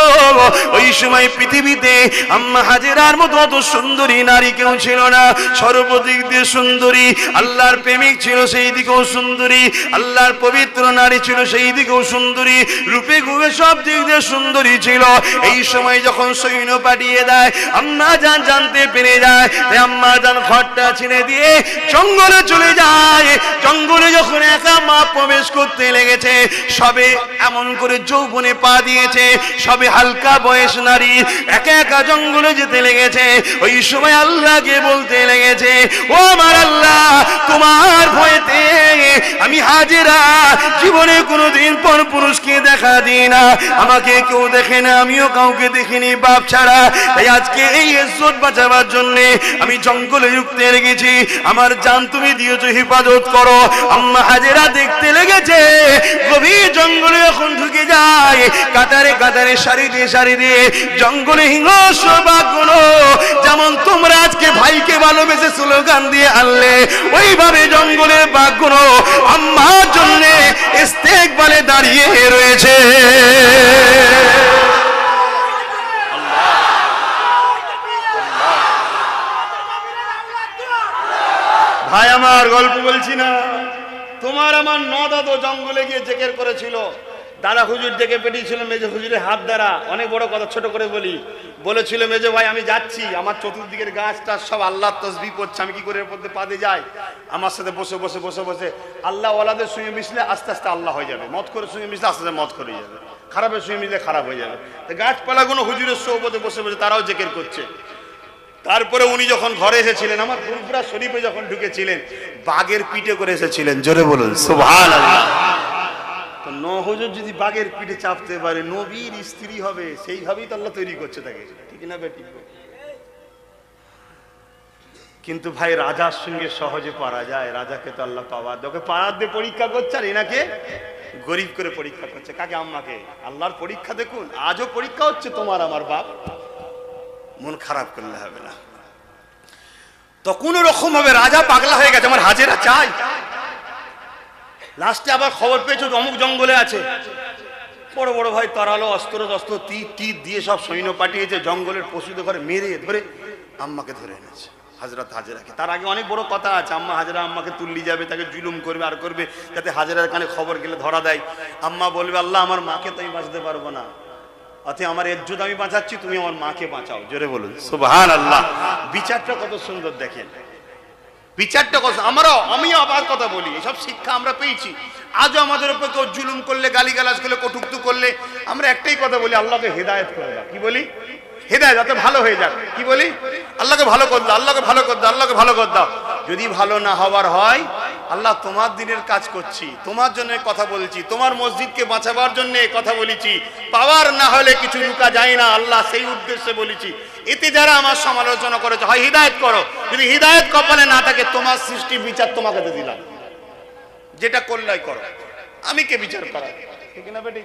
ওই সময় পৃথিবীতে আম্মা হাজেরার মতো অত সুন্দরী নারী কেউ ছিল না। সর্বদিক দিয়ে সুন্দরী, আল্লাহর প্রেমিক ছিল সেই দিকেও সুন্দরী, আল্লাহর পবিত্র নারী ছিল সেই দিকেও সুন্দরী, রূপে গুণে সব দিক দিয়ে সুন্দরী ছিল। এই সময় যখন সৈন্য পাঠিয়ে দেয় আম্মা জান জানতে পেরে যায়, আম্মা জান ঘরটা ছেড়ে দিয়ে জঙ্গলে চলে যায়। জঙ্গলে যখন একা মা প্রবেশ করতে লেগেছে, সবে এমন করে যৌবনে পা দিয়েছে, সবে হালকা বয়স নারী একা একা জঙ্গলে যেতে লেগেছে। ওই সময় আল্লাহকে বলতে লেগেছে, ও আমার আল্লাহ তোমার ভয়েতে আমি হাজেরা জীবনে কোনোদিন পর পুরুষকে দেখা দিই না, আমাকে কেউ দেখে না, আমিও কাউকে দেখিনি বাপ ছাড়া। তাই আজকে এই ইজ্জত বাঁচাবার জন্য আমি জঙ্গলে ঢুকতে লেগেছি, আমার জান তুমি দিয়েছো, হেফাজত করো। আম্মা হাজেরা দেখতে লেগেছে গভীর জঙ্গলে যখন ঢুকে যায়, কাতারে কাতারে সারিতে সারিতে জঙ্গলে হিংস্র বাঘগুলো যেমন তোমরা আজকে ভাইকে ভালোবেসে স্লোগান দিয়ে আনলে, ওইভাবে জঙ্গলের বাঘগুলো আম্মার জন্য ইস্তেকবালে দাঁড়িয়ে রয়েছে। ভাই আমার গল্প বলছি না, তোমার আমার নদাদো জঙ্গলে গিয়ে জেকের করেছিল। দাদা হুজুর ডেকে পেটিয়েছিল মেজো হুজুরের হাত দ্বারা। অনেক বড় কথা, ছোট করে বলি। বলেছিল মেজো ভাই আমি যাচ্ছি, আমার চতুর্দিকের গাছটা সব আল্লাহর তসবিহ পড়ছে, আমি কি করে এর মধ্যে পাদে যাই? আমার সাথে বসে বসে বসে বসে আল্লাহ ওয়ালাদের সঙ্গে মিশলে আস্তে আস্তে আল্লাহ হয়ে যাবে, মত করে সঙ্গে মিশলে আস্তে আস্তে মত করে যাবে, খারাপের সঙ্গে মিশলে খারাপ হয়ে যাবে। তো গাছপালাগুলো হুজুরের সোহবতে বসে বসে তারাও জেকের করছে। তারপরে উনি যখন ঘরে এসেছিলেন, আমার ফুরফুরা শরীফে যখন ঢুকেছিলেন, বাঘের পিঠে করে এসেছিলেন। জোরে বলুন সুবহানাল্লাহ। তো হুজুর যদি বাঘের পিঠে চাপতে পারে, নবীর স্ত্রী হবে, সেইভাবেই তো আল্লাহ তৈরি করছে তাকে, ঠিক না বেটি? কিন্তু ভাই রাজার সঙ্গে সহজে পারা যায়? রাজাকে তো আল্লাহ পাওয়ার ওকে পাড়ার দিয়ে পরীক্ষা করছে, আর এনাকে গরিব করে পরীক্ষা করছে। কাকে? আম্মাকে। আল্লাহর পরীক্ষা দেখুন, আজও পরীক্ষা হচ্ছে তোমার আমার বাপ। মন খারাপ করলে হবে না। তো কোন রকম ভাবে রাজা পাগলা হয়ে গেছে, আমার হাজেরা চাই। লাস্টে আবার খবর পেয়েছো অমুক জঙ্গলে আছে। বড় বড় ভাই তারালো অস্ত্র তীর দিয়ে সব সৈন্য পাঠিয়েছে, জঙ্গলের পশুদের ঘরে মেরে ধরে আম্মাকে ধরে এনেছে হযরত হাজেরাকে। তার আগে অনেক বড় কথা আছে, আম্মা হাজেরা আম্মাকে তুললি যাবে, তাকে জুলুম করবে আর করবে, যাতে হাজেরার কানে খবর গেলে ধরা দেয়। আম্মা বলবে আল্লাহ আমার মাকে তো আমি বাঁচাতে পারবো না, অতএব আমার ইজ্জত আমি বাঁচাচ্ছি, তুমি আমার মাকে বাঁচাও। জোরে বলুন সুবহানাল্লাহ। বিচারটা কত সুন্দর দেখেন, বিচারটা কত। আমিও আবার কথা বলি, এসব শিক্ষা আমরা পেয়েছি। আজও আমাদের উপর কেউ জুলুম করলে, গালিগালাজ করলে, কটূক্তি করলে আমরা একটাই কথা বলি, আল্লাহকে হেদায়েত করে দাও। কি বলি? হেদায়েত, যাতে ভালো হয়ে যাক। কি বলি? আল্লাহকে ভালো করে দাও, আল্লাহকে ভালো করে দাও, আল্লাহকে ভালো করে দাও। যদি ভালো না হওয়ার হয়, আল্লাহ তোমার দিনের কাজ করছি, তোমার জন্য কথা বলছি, তোমার মসজিদকে বাঁচাবার জন্য কথা বলেছি, পাওয়ার না হলে কিছু লুকা যায় না, আল্লাহ সেই উদ্দেশ্যে বলেছি। এতে যারা আমার সমালোচনা করেছে, হয় হিদায়েত করো, যদি হিদায়েত কপালে না থাকে তোমার সৃষ্টি বিচার তোমাকে দিয়ে দিলাম, যেটা করলাই করো, আমি কে বিচার করা, ঠিক না বেটি?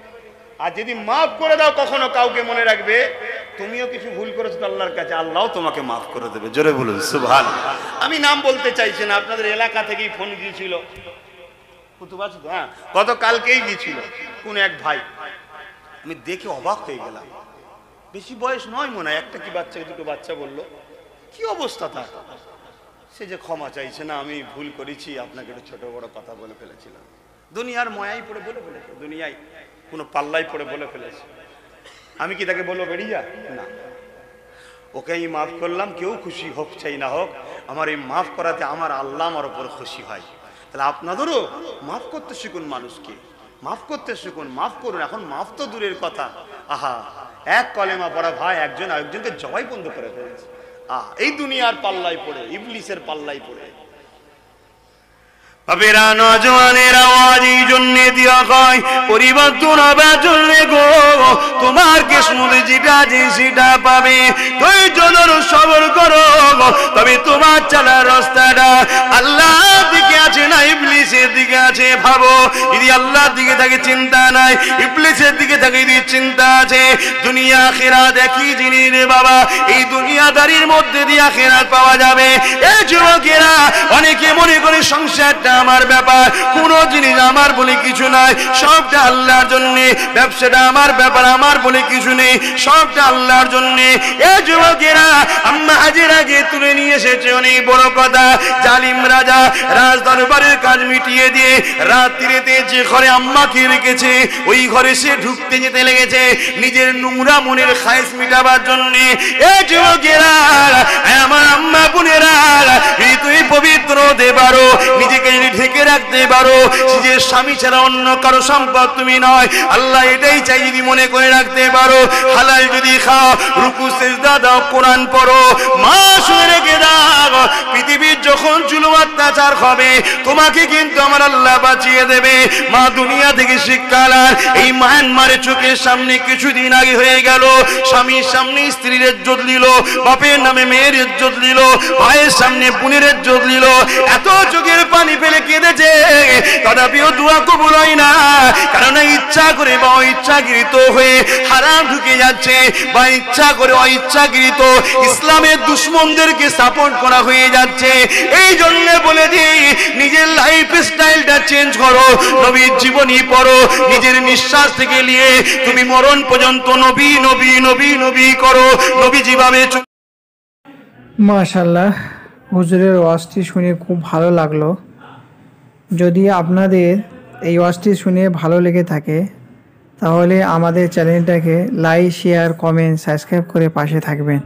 আর যদি মাফ করে দাও কখনো কাউকে, মনে রাখবে তুমিও কিছু ভুল করেছো আল্লাহর কাছে, আল্লাহ তোমাকে মাফ করে দেবে। জোরে বলুন সুবহানাল্লাহ। আমি নাম বলতে চাইছি না, আপনাদের এলাকা থেকেই ফোন গিয়েছিল, হ্যাঁ গতকালকেই গিয়েছিল কোন এক ভাই, আমি দেখে অবাক হয়ে গেলাম। বেশি বয়স নয় মনে হয়, একটা কি বাচ্চা দুটো বাচ্চা বললো, কি অবস্থা তার। সে যে ক্ষমা চাইছে, না আমি ভুল করেছি, আপনাকে একটু ছোট বড় কথা বলে ফেলেছিলাম, দুনিয়ার ময়াই পড়ে বলে ফেলেছে, দুনিয়ায় কোনো পাল্লাই পড়ে বলে ফেলেছে। আমি কি তাকে বলবো বেরিয়ে যা? না, ওকে আমি মাফ করলাম, কেউ খুশি হোক চাই না হোক, আমার এই মাফ করাতে আমার আল্লাহ আমার উপর খুশি হয়। তাহলে আপনাদেরও মাফ করতে শিখুন, মানুষকে মাফ করতে শিখুন, মাফ করুন। এখন মাফ তো দূরের কথা, আহা এক কলেমা পড়া ভাই একজন আরেকজনকে জবাই বন্ধ করে ফেলেছে। এই দুনিয়ার পাল্লাই পড়ে, ইবলিসের পাল্লাই পড়ে। বাবেরা নওজওয়ানের আওয়াজ এই জন্য দিয়া হয়, পরিবর্তন হবার জন্য গো, তোমার কিসমত যেটা যে সেটা পাবে, ধৈর্য ধরো, সবর করো, তবে তোমার চলার রাস্তাটা আল্লাহর দিকে আছে না ইবলিসের দিকে আছে। ভাবো, যদি আল্লাহর দিকে থাকে চিন্তা নাই, ইবলিসের দিকে থাকে যদি চিন্তা আছে। দুনিয়া আখিরাত একই জিনিস রে বাবা, এই দুনিয়াদারির মধ্যে দিয়ে আখিরাত পাওয়া যাবে। এই যুবকেরা অনেকে মনে করে সংসারটা আমার ব্যাপার, কোন জিনিস আমার বলে কিছু নাই, সবটা আল্লাহর জন্য। ব্যবসাটা আমার ব্যাপার, আমার বলে কিছু নেই, সবটা আল্লাহর জন্য। এই যুবকেরা আম্মা হাজেরাকে তুলে নিয়ে এসেছে, অনেক বড় কথা। জালিম রাজা রাজ দরবারের কাজ মিটিয়ে দিয়ে রাত্রিতে যে ঘরে আম্মাকে রেখেছে, ওই ঘরে সে ঢুকতে যেতে লেগেছে নিজের নোংরা মনের খায়েশ মিটাবার জন্য। এই যুবকেরা, আমার আম্মা বোনেরা, তুমি পবিত্র হতে পারো, নিজেকে ঢেকে রাখতে পারো, যে স্বামী ছাড়া অন্য কারো সম্পদ তুমি নয়, আল্লাহ এটাই চাই। যদি মনে করে রাখতে পারো, হালাল যদি খাও, রুকু সিজদা দাও, কোরআন পড়ো, মা শুনে রেখে দাও, পৃথিবীর যখন জুলুম অত্যাচার হবে তোমাকে কিন্তু আমার আল্লাহ বাঁচিয়ে দেবে। মা দুনিয়া থেকে শিক্ষা লার। এই মায়ানমারের চোখের সামনে কিছুদিন আগে হয়ে গেল, স্বামীর সামনে স্ত্রীর ইজ্জত নিল, বাপের নামে মেয়ের ইজ্জত নিল, ভাইয়ের সামনে বোনের ইজ্জত নিল, এত চোখের পানি ফেলে কেঁদেছে, তথাপিও দোয়া কবুল হয় না। কারণ ইচ্ছা করে বা অইচ্ছাকৃত হয়ে হারাম ঢুকে যাচ্ছে, বা ইচ্ছা করে অইচ্ছাকৃত ইসলামের দুশ্মনদেরকে সাপোর্ট করা হয়ে যাচ্ছে। এই জন্য বলে দিই, নিজের লাইফ স্টাইলটা চেঞ্জ করো, নবীর জীবনী পড়ো, নিজের নিঃশ্বাস থেকে নিয়ে তুমি মরণ পর্যন্ত নবী নবী নবী নবী করো, নবী যেভাবে। মাশাআল্লাহ, হুজুরের ওয়াজটি শুনে খুব ভালো লাগলো। যদি আপনাদের এই ওয়াজটি শুনে ভালো লেগে থাকে, তাহলে আমাদের চ্যানেলটাকে লাইক, শেয়ার, কমেন্ট, সাবস্ক্রাইব করে পাশে থাকবেন।